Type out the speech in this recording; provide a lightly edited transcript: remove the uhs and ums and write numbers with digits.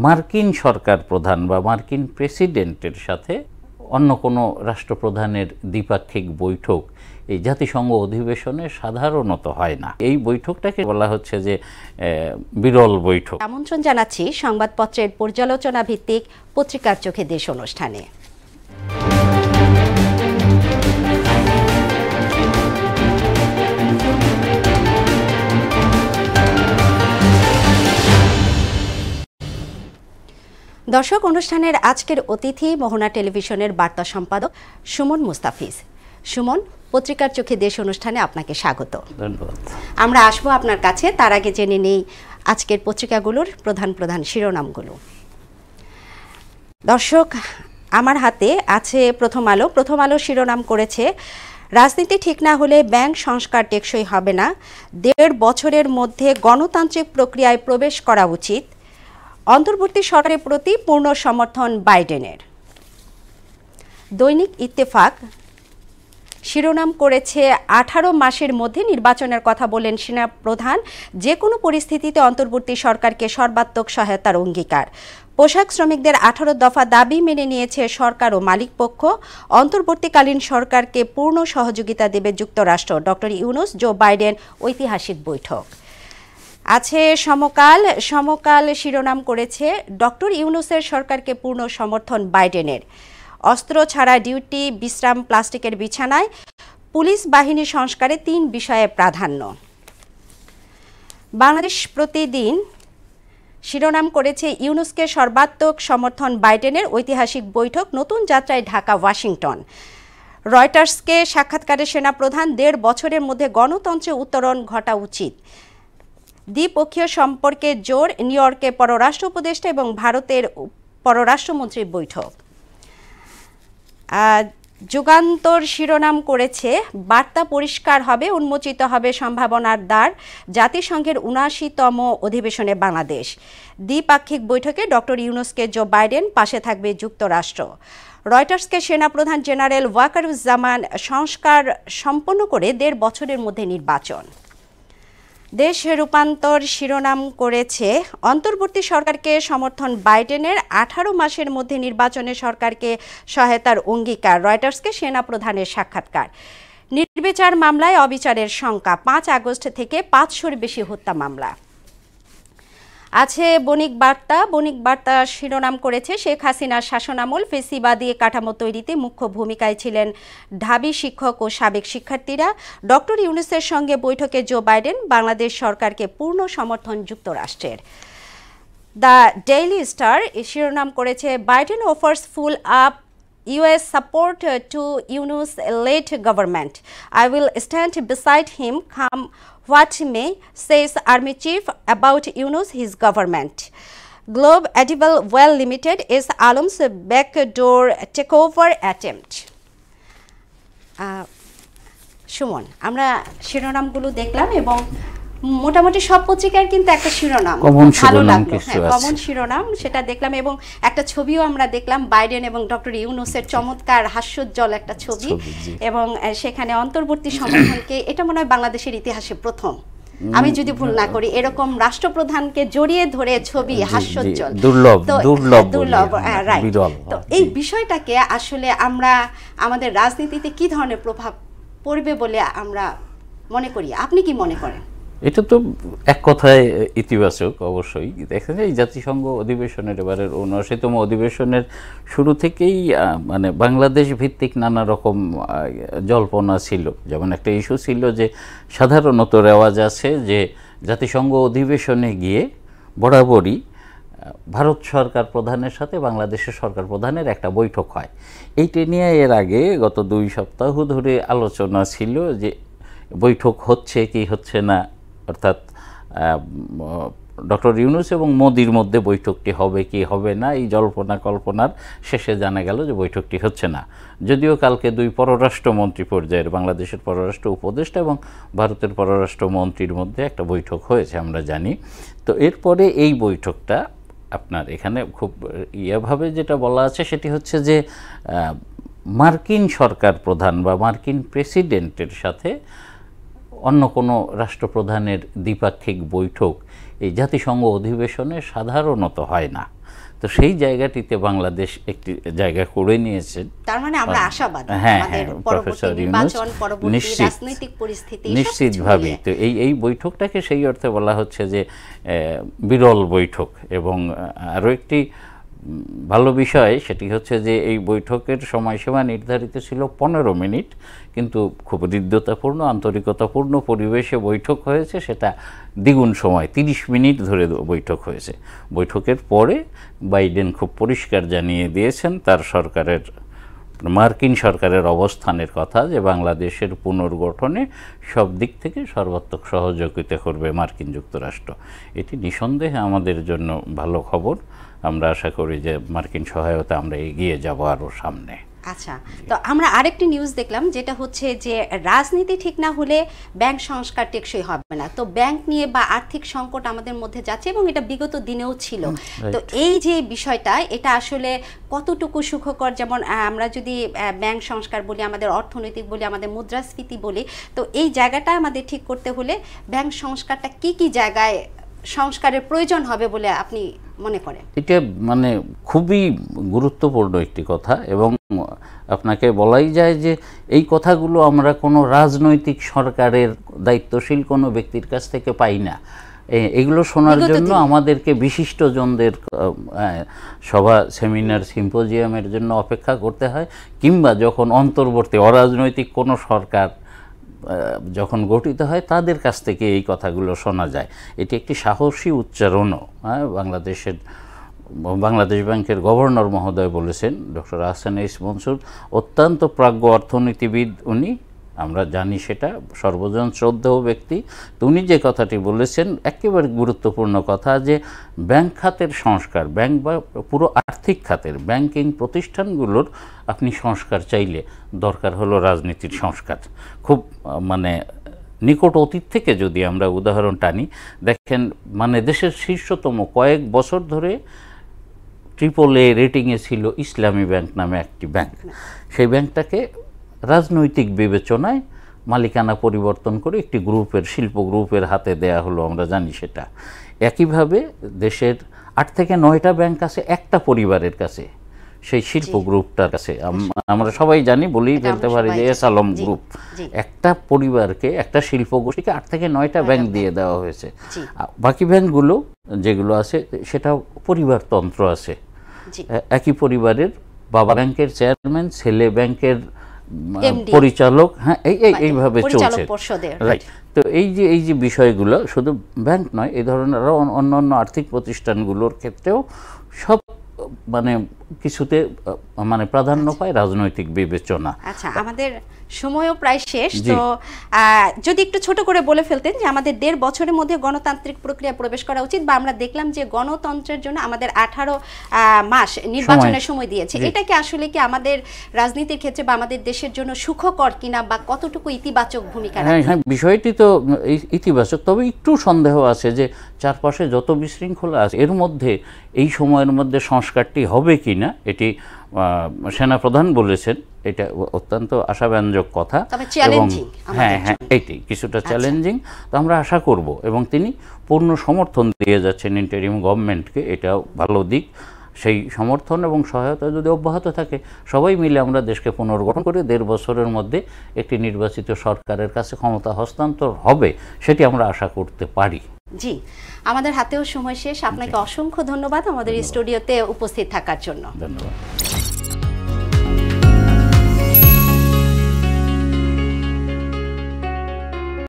মার্কিন সরকার প্রধান বা মার্কিন প্রেসিডেন্টের সাথে অন্য কোনো রাষ্ট্রপ্রধানের দ্বিপাক্ষিক বৈঠক এই জাতিসংঘ অধিবেশনে সাধারণত হয় না। এই বৈঠকটাকে বলা হচ্ছে যে বিরল বৈঠক। আমন্ত্রণ জানাচ্ছি সংবাদপত্রের পর্যালোচনা ভিত্তিক পত্রিকার চোখে দেশ অনুষ্ঠানে। দর্শক, অনুষ্ঠানের আজকের অতিথি মোহনা টেলিভিশনের বার্তা সম্পাদক সুমন মুস্তাফিজ। সুমন, পত্রিকার চোখে দেশ অনুষ্ঠানে আপনাকে স্বাগত। ধন্যবাদ। আমরা আসবো আপনার কাছে, তার আগে জেনে নেই আজকের পত্রিকাগুলোর প্রধান প্রধান শিরোনামগুলো। দর্শক, আমার হাতে আছে প্রথম আলো। প্রথম আলো শিরোনাম করেছে, রাজনীতি ঠিক না হলে ব্যাংক সংস্কার টেকসই হবে না, ১.৫ বছরের মধ্যে গণতান্ত্রিক প্রক্রিয়ায় প্রবেশ করা উচিত, অন্তর্বর্তী সরকারের প্রতি পূর্ণ সমর্থন বাইডেনের। দৈনিক ইত্তেফাক শিরোনাম করেছে, ১৮ মাসের মধ্যে নির্বাচনের কথা বলেন সেনা প্রধান, যে কোনো পরিস্থিতিতে অন্তর্বর্তী সরকারকে সর্বাত্মক সহায়তার অঙ্গীকার। পোশাক শ্রমিকদের ১৮ দফা দাবি মেনে নিয়েছে সরকার ও মালিকপক্ষ, অন্তর্বর্তীকালীন সরকারকে পূর্ণ সহযোগিতা দেবে যুক্তরাষ্ট্র। ডক্টর ইউনূস, জো বাইডেন ঐতিহাসিক বৈঠক। আছে সমকাল। সমকাল শিরোনাম করেছে, ডক্টর ইউনূসের সরকারকে পূর্ণ সমর্থন বাইডেনের। অস্ত্র ছাড়া ডিউটি, বিশ্রাম, প্লাস্টিকের বিছানায়, পুলিশ বাহিনী সংস্কারে ৩ বিষয়ে প্রাধান্য। বাংলাদেশ প্রতিদিন শিরোনাম করেছে, ইউনূসকে সর্বাত্মক সমর্থন বাইডেনের, ঐতিহাসিক বৈঠক, নতুন যাত্রায় ঢাকা ওয়াশিংটন। রয়টার্সকে সাক্ষাৎকারে সেনাপ্রধান, ১.৫ বছরের মধ্যে গণতন্ত্রে উত্তরণ ঘটা উচিত। দ্বিপক্ষীয় সম্পর্কে জোর, নিউ ইয়র্কে পররাষ্ট্র উপদেষ্টা এবং ভারতের পররাষ্ট্রমন্ত্রীর বৈঠক। যুগান্তর শিরোনাম করেছে, বার্তা পরিষ্কার হবে, উন্মোচিত হবে সম্ভাবনার দ্বার, জাতিসংঘের ৭৯তম অধিবেশনে বাংলাদেশ। দ্বিপাক্ষিক বৈঠকে ডক্টর ইউনূসকে জো বাইডেন, পাশে থাকবে যুক্তরাষ্ট্র। রয়টার্সকে সেনাপ্রধান জেনারেল ওয়াকারুজ্জামান, সংস্কার সম্পন্ন করে ১.৫ বছরের মধ্যে নির্বাচন। দেশ রূপান্তর শিরোনাম করেছে, অন্তর্বর্তী সরকারকে সমর্থন বাইডেনের, ১৮ মাসের মধ্যে নির্বাচনে সরকারকে সহায়তার অঙ্গীকার। রয়টার্সকে সেনাপ্রধানের সাক্ষাৎকার। নির্বিচার মামলায় অবিচারের শঙ্কা, ৫ আগস্ট থেকে ৫০০-র বেশি হত্যা মামলা। আছে বণিক বার্তা। বণিক বার্তা শিরোনাম করেছে, শেখ হাসিনার শাসনামল ফেসিবাদী কাঠামো তৈরিতে মুখ্য ভূমিকায় ছিলেন ঢাবি শিক্ষক ও সাবেক শিক্ষার্থীরা। ডক্টর ইউনূসের সঙ্গে বৈঠকে জো বাইডেন, বাংলাদেশ সরকারকে পূর্ণ সমর্থন যুক্তরাষ্ট্রের। দ্য ডেইলি স্টার শিরোনাম করেছে, Biden offers full up US support to Yunus-led government. I will stand beside him come what may, says Army Chief about Yunus his government. Globe Edible Well Limited is Alam's backdoor takeover attempt. Suman, আমরা শিরোনামগুলো দেখলাম এবং মোটামুটি সব পত্রিকার কিন্তু একটা শিরোনাম ভালো লাগলো। কমন শিরোনাম সেটা দেখলাম এবং একটা ছবিও আমরা দেখলাম, বাইডেন এবং ডক্টর ইউনূসের চমৎকার হাস্যোজ্জ্বল একটা ছবি, এবং সেখানে অন্তর্বর্তী সমর্থনকে, এটা মনে হয় বাংলাদেশের ইতিহাসে প্রথম, আমি যদি ভুল না করি, এরকম রাষ্ট্রপ্রধানকে জড়িয়ে ধরে ছবি, হাস্যোজ্জ্বল, দুর্লভ। রাইট। তো এই বিষয়টাকে আসলে আমরা আমাদের রাজনীতিতে কি ধরনের প্রভাব পড়বে বলে আমরা মনে করি, আপনি কি মনে করেন? এটা তো এক কথায় ইতিবাচক। অবশ্যই দেখা যায় এই জাতিসংঘ অধিবেশনের, এবারের ৭৯তম অধিবেশনের শুরু থেকেই মানে বাংলাদেশ ভিত্তিক নানা রকম জল্পনা ছিল। যেমন একটা ইস্যু ছিল যে সাধারণত রেওয়াজ আছে যে জাতিসংঘ অধিবেশনে গিয়ে বরাবরই ভারত সরকার প্রধানের সাথে বাংলাদেশের সরকার প্রধানের একটা বৈঠক হয়। এইটা নিয়ে এর আগে গত ২ সপ্তাহ ধরে আলোচনা ছিল যে বৈঠক হচ্ছে কি হচ্ছে না, অর্থাৎ ডক্টর ইউনূস এবং মোদির মধ্যে বৈঠকটি হবে কি হবে না, এই জল্পনা কল্পনার শেষে জানা গেল যে বৈঠকটি হচ্ছে না। যদিও কালকে ২ পররাষ্ট্রমন্ত্রী পর্যায়ের, বাংলাদেশের পররাষ্ট্র উপদেষ্টা এবং ভারতের পররাষ্ট্রমন্ত্রীর মধ্যে একটা বৈঠক হয়েছে আমরা জানি। তো এরপরে এই বৈঠকটা আপনার এখানে খুব ইয়েভাবে যেটা বলা আছে সেটি হচ্ছে যে মার্কিন সরকার প্রধান বা মার্কিন প্রেসিডেন্টের সাথে অন্য কোনো রাষ্ট্রপ্রধানের দ্বিপাক্ষিক বৈঠক এই জাতিসংঘ অধিবেশনে সাধারণত হয় না। তো সেই জায়গাটিতে বাংলাদেশ একটি জায়গা করে নিয়েছেন। তার মানে আমরা আশাবাদী আমাদের প্রফেসর ইউনূস রাজনৈতিক পরিস্থিতি নিশ্চিতভাবে। তো এই বৈঠকটাকে সেই অর্থে বলা হচ্ছে যে বিরল বৈঠক। এবং আরও একটি ভালো বিষয় সেটি হচ্ছে যে এই বৈঠকের সময়সীমা নির্ধারিত ছিল 15 মিনিট, কিন্তু খুব হৃদ্যতাপূর্ণ আন্তরিকতাপূর্ণ পরিবেশে বৈঠক হয়েছে, সেটা দ্বিগুণ সময় 30 মিনিট ধরে বৈঠক হয়েছে। বৈঠকের পরে বাইডেন খুব পরিষ্কার জানিয়ে দিয়েছেন তার সরকারের, মার্কিন সরকারের অবস্থানের কথা, যে বাংলাদেশের পুনর্গঠনে সব দিক থেকে সর্বাত্মক সহযোগিতা করবে মার্কিন যুক্তরাষ্ট্র। এটি নিঃসন্দেহে আমাদের জন্য ভালো খবর। আমরা আশা করি যে মার্কিন সহায়তা আমরা এগিয়ে যাব আরও সামনে। আচ্ছা, তো আমরা আরেকটি নিউজ দেখলাম, যেটা হচ্ছে যে রাজনীতি ঠিক না হলে ব্যাংক সংস্কার টেকসই হবে না। তো ব্যাংক নিয়ে বা আর্থিক সংকট আমাদের মধ্যে যাচ্ছে এবং এটা বিগত দিনেও ছিল। তো এই যে বিষয়টা, এটা আসলে কতটুকু সুখকর? যেমন আমরা যদি ব্যাংক সংস্কার বলি, আমাদের অর্থনৈতিক বলি, আমাদের মুদ্রাস্ফীতি বলি, তো এই জায়গাটা আমাদের ঠিক করতে হলে ব্যাংক সংস্কারটা কি কি জায়গায় সংস্কারের প্রয়োজন হবে বলে আপনি মনে করেন? এটা মানে খুবই গুরুত্বপূর্ণ একটি কথা, এবং আপনাকে বলাই যায় যে এই কথাগুলো আমরা কোনো রাজনৈতিক সরকারের দায়িত্বশীল কোনো ব্যক্তির কাছ থেকে পাই না। এগুলো শোনার জন্য আমাদেরকে বিশিষ্টজনদের সভা, সেমিনার, সিম্পোজিয়ামের জন্য অপেক্ষা করতে হয়, কিংবা যখন অন্তর্বর্তী অরাজনৈতিক কোনো সরকার যখন গঠিত হয় তাদের কাছ থেকে এই কথাগুলো শোনা যায়। এটি একটি সাহসী উচ্চারণও। বাংলাদেশ ব্যাংকের গভর্নর মহোদয় বলেছেন, ডক্টর আহসান এইচ মনসুর অত্যন্ত প্রাজ্ঞ অর্থনীতিবিদ উনি, আমরা জানি সেটা, সর্বজন শ্রদ্ধেয় ব্যক্তি। তো উনি যে কথাটি বলেছেন একেবারে গুরুত্বপূর্ণ কথা, যে ব্যাংক খাতের সংস্কার, ব্যাংক বা পুরো আর্থিক খাতের ব্যাংকিং প্রতিষ্ঠানগুলোর আপনি সংস্কার চাইলে দরকার হলো রাজনীতির সংস্কার। খুব মানে নিকট অতীত থেকে যদি আমরা উদাহরণ টানি, দেখেন মানে দেশের শীর্ষতম কয়েক বছর ধরে AAA রেটিংয়ে ছিল ইসলামী ব্যাংক নামে একটি ব্যাংক। সেই ব্যাংকটাকে রাজনৈতিক বিবেচনায় মালিকানা পরিবর্তন করে একটি গ্রুপের, শিল্প গ্রুপের হাতে দেয়া হলো, আমরা জানি সেটা। একইভাবে দেশের 8 থেকে 9টা ব্যাংক আছে একটা পরিবারের কাছে, সেই শিল্প গ্রুপটার কাছে। আমরা সবাই জানি, বলেই ফেলতে পারি যে এস আলম গ্রুপ। একটা পরিবারকে, একটা শিল্প গোষ্ঠীকে 8 থেকে 9টা ব্যাংক দিয়ে দেওয়া হয়েছে। বাকি ব্যাংকগুলো যেগুলো আছে সেটা পরিবারতন্ত্র আছে। একই পরিবারের বাবা ব্যাংকের চেয়ারম্যান, ছেলে ব্যাংকের পরিচালক, হ্যাঁ এইভাবে চলছে। রাইট। তো এই যে বিষয়গুলো শুধু ব্যাংক নয়, এই ধরনের আরও অন্যান্য আর্থিক প্রতিষ্ঠানগুলোর ক্ষেত্রেও সব মানে কিছুতে মানে প্রাধান্য পায় রাজনৈতিক বিবেচনা। আচ্ছা, আমাদের সময়ও প্রায় শেষ। তো যদি একটু ছোট করে বলে ফেলতেন যে আমাদের 1.5 বছরের মধ্যে গণতান্ত্রিক প্রক্রিয়া প্রবেশ করা উচিত, বা আমরা দেখলাম যে গণতন্ত্রের জন্য আমাদের 18 মাস নির্বাচনের সময় দিয়েছে, এটা কি আসলে কি আমাদের রাজনীতির ক্ষেত্রে বা আমাদের দেশের জন্য সুখকর কিনা, বা কতটুকু ইতিবাচক ভূমিকা রাখে? হ্যাঁ, বিষয়টি তো ইতিবাচক, তবে একটু সন্দেহ আছে যে চারপাশে যত বিশৃঙ্খলা আছে এর মধ্যে এই সময়ের মধ্যে সংস্কারটি হবে কিনা। এটি সেনাপ্রধান বলেছেন, এটা অত্যন্ত আশাব্যঞ্জক কথা, এবং হ্যাঁ এটি কিছুটা চ্যালেঞ্জিং। তো আমরা আশা করব, এবং তিনি পূর্ণ সমর্থন দিয়ে যাচ্ছেন ইন্টারিম গভর্নমেন্টকে, এটাও ভালো দিক। সেই সমর্থন এবং সহায়তা যদি অব্যাহত থাকে, সবাই মিলে আমরা দেশকে পুনর্গঠন করে 1.5 বছরের মধ্যে একটি নির্বাচিত সরকারের কাছে ক্ষমতা হস্তান্তর হবে, সেটি আমরা আশা করতে পারি। জি, আমাদের হাতেও সময় শেষ। আপনাকে অসংখ্য ধন্যবাদ আমাদের স্টুডিওতে উপস্থিত থাকার জন্য। ধন্যবাদ।